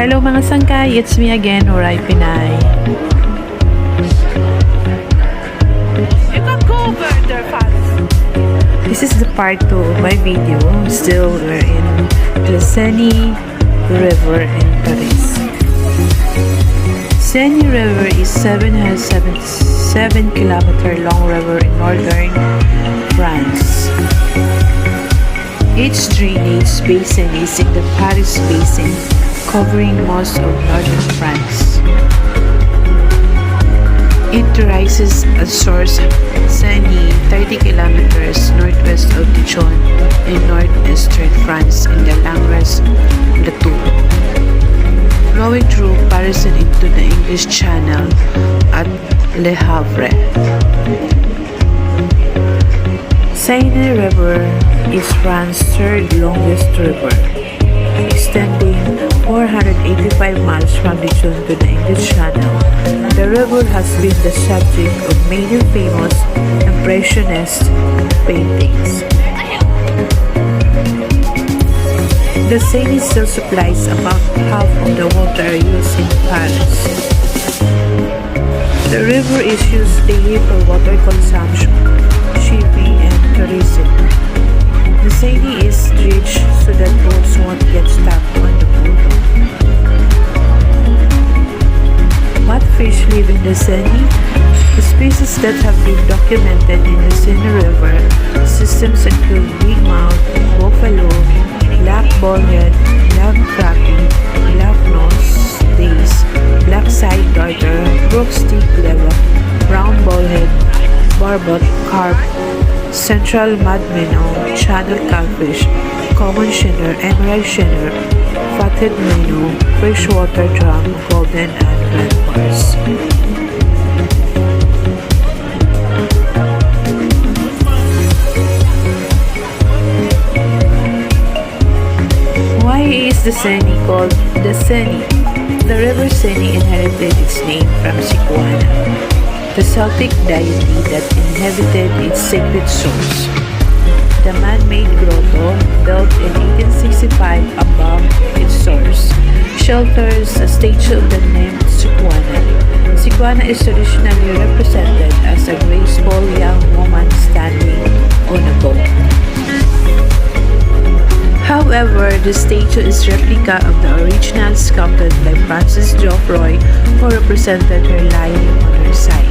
Hello mga sangkay, it's me again, Paris.we. You can go over there, Paris. This is the part 2 of my video. Still, we're in the Seine River in Paris. Seine River is 7 kilometer long river in northern France. Its drainage basin is in the Paris Basin, covering most of northern France. It rises at source Seine 30 kilometers northwest of Dijon in northeastern France in the Langres Plateau, flowing through Paris and into the English Channel at Le Havre. Seine River is France's third longest river, extending 485 miles from Dijon to the English Channel. The river has been the subject of many famous Impressionist paintings. The Seine still supplies about half of the water used in Paris. The river is used daily for water consumption, shipping, and tourism. The Seine is dredged so that boats won't get stuck on the bottom. What fish live in the Seine? The species that have been documented in the Seine River systems include bigmouth, buffalo, black bullhead, black crappie, black nose dace, black side darter, brook stick leva, brown bullhead, barbot, carp, central mud minnow, channel catfish, common shinner, emerald shinner, fatted minnow, freshwater drum, golden and red bars. Why is the Seine called the Seine? The river Seine inherited its name from Seine, the Celtic deity that inhabited its sacred source. The man-made grotto, built in 1865 above its source, shelters a statue of the nymph Seine. Seine is traditionally represented as a graceful young woman standing on a boat. However, the statue is a replica of the original sculpted by Francis Geoffroy, who represented her lying on her side.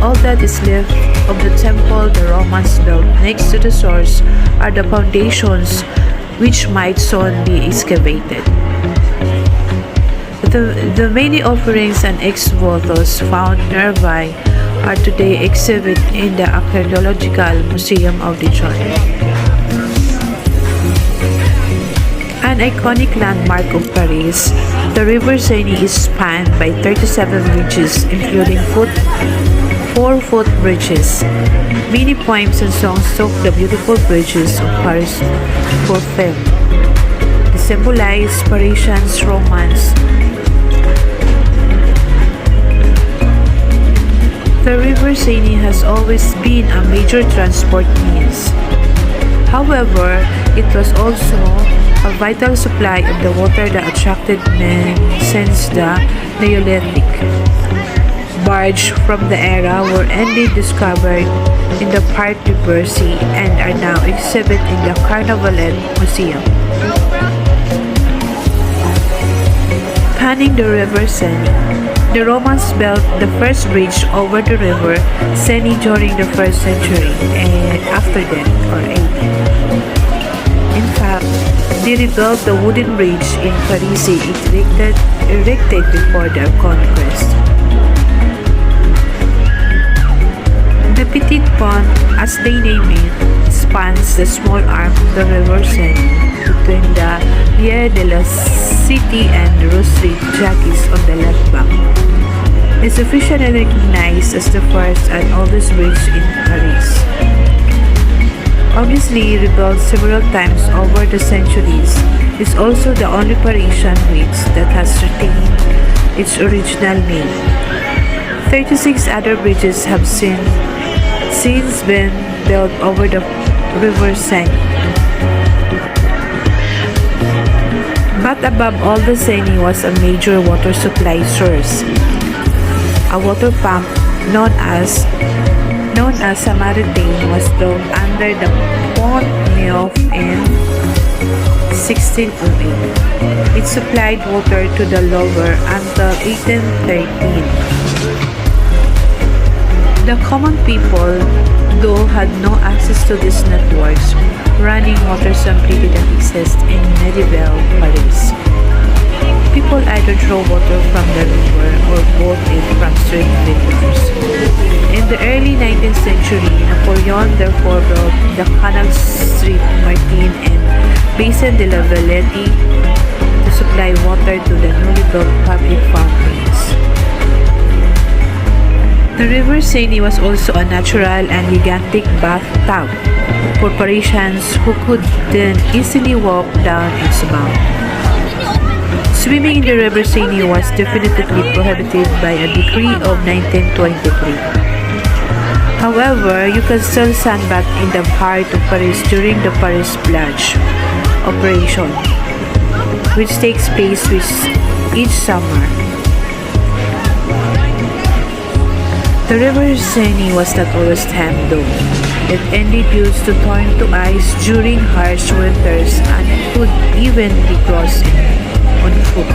All that is left of the temple the Romans built next to the source are the foundations, which might soon be excavated. The many offerings and ex-votos found nearby are today exhibited in the Archaeological Museum of Dijon. An iconic landmark of Paris, the River Seine is spanned by 37 bridges, including 4-foot bridges. Many poems and songs took the beautiful bridges of Paris for fame. They symbolize Parisians' romance. The River Seine has always been a major transport means. However, it was also a vital supply of the water that attracted men since the Neolithic. Barges from the era were indeed discovered in the Paris.we and are now exhibited in the Carnavalet Museum. Spanning the River Seine, the Romans built the first bridge over the river Seine during the 1st century and after that, or 18. In fact, they rebuilt the wooden bridge in Paris erected before their conquest. The Petit Pont, as they name it, spans the small arm of the River Seine between the Vie de la Cité and the Rue Street Jacques on the left bank. It's officially recognized as the first and oldest bridge in Paris. Obviously rebuilt several times over the centuries, it's also the only Parisian bridge that has retained its original name. 36 other bridges have since been built over the River Seine. But above all, the Seine was a major water supply source. A water pump known as Samaritain was built under the Pont Neuf in 1608. It supplied water to the lower until 1813. The common people, though, had no access to these networks. Running water simply didn't exist in medieval Paris. People either draw water from the river or bought it from street vendors. In the early 19th century, Napoleon therefore built the Canal Street Martin and Basin de la Valette to supply water to the newly built public fountains. The river Seine was also a natural and gigantic bathtub for Parisians who could then easily walk down its mouth. Swimming in the river Seine was definitively prohibited by a decree of 1923. However, you can still sunbathe in the heart of Paris during the Paris Plage operation, which takes place each summer. The river Seine was not always tamed though. It ended used to turn to ice during harsh winters and could even be crossed on foot.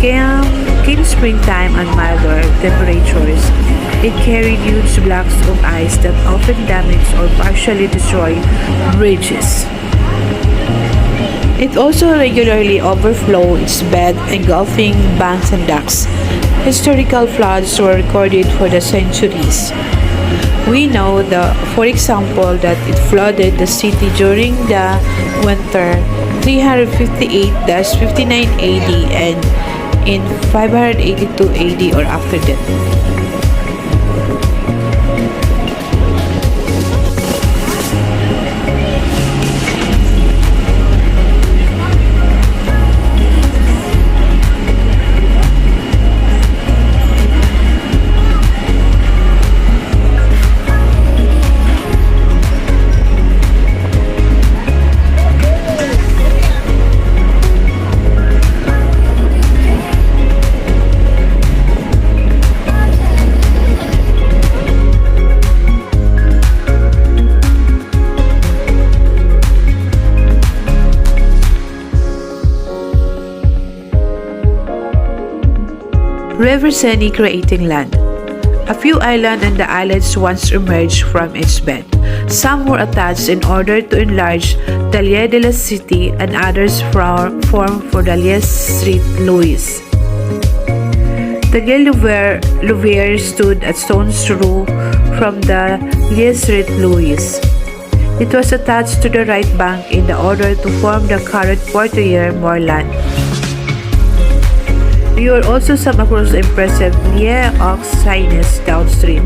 Came springtime and milder temperatures. It carried huge blocks of ice that often damaged or partially destroyed bridges. It also regularly overflowed its bed, engulfing banks and docks. Historical floods were recorded for the centuries. We know, for example, that it flooded the city during the winter 358-59 AD and in 582 AD or after that. River Seine creating land. A few islands and the islets once emerged from its bed. Some were attached in order to enlarge the Lieu de la Cité and others formed for the Lieu Street Louis. The Lieu Louvière stood at stone's throw from the Lieu Street Louis. It was attached to the right bank in the order to form the current Poitiers moorland. There are also some across the impressive Lieu aux Seine downstream.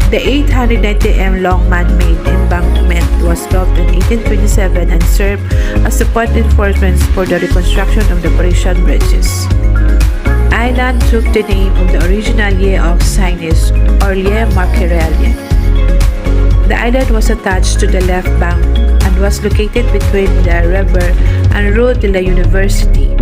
The 890m long man-made embankment was built in 1827 and served as the point reinforcements for the reconstruction of the Parisian bridges. Island took the name of the original Lieu aux Seine or Lieu Marquerelien. The island was attached to the left bank and was located between the river and Rue de la University.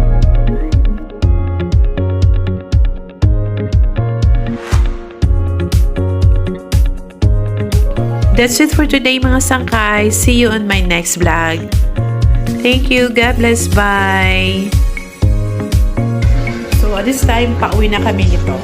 That's it for today mga sangkay. See you on my next vlog. Thank you. God bless. Bye. So at this time, pauwi na kami nito.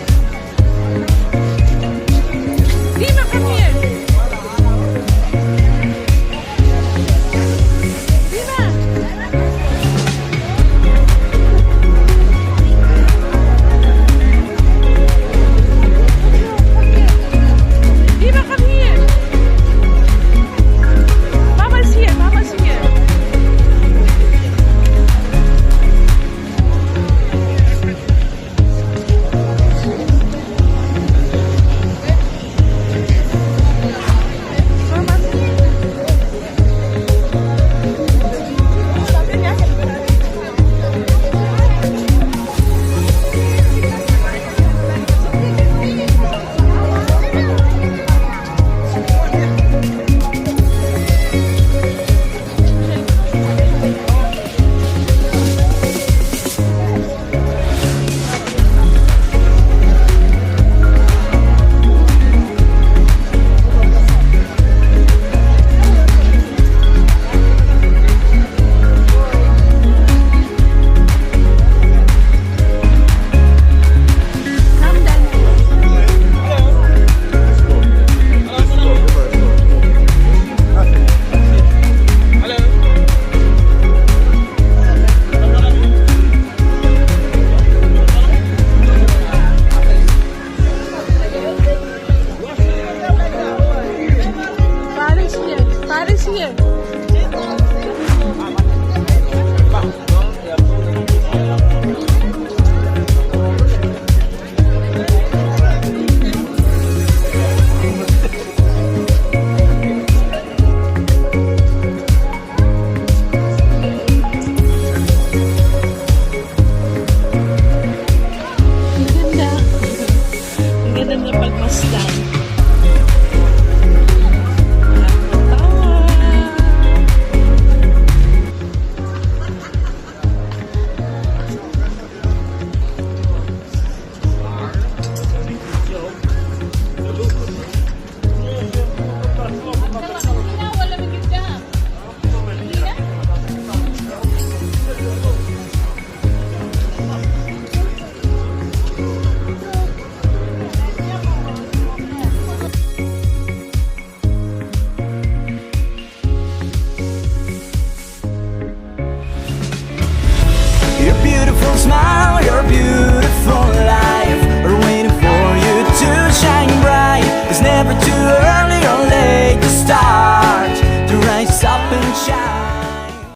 smile, your beautiful life are waiting for you to shine bright. It's never too early or late to start, to rise up and shine.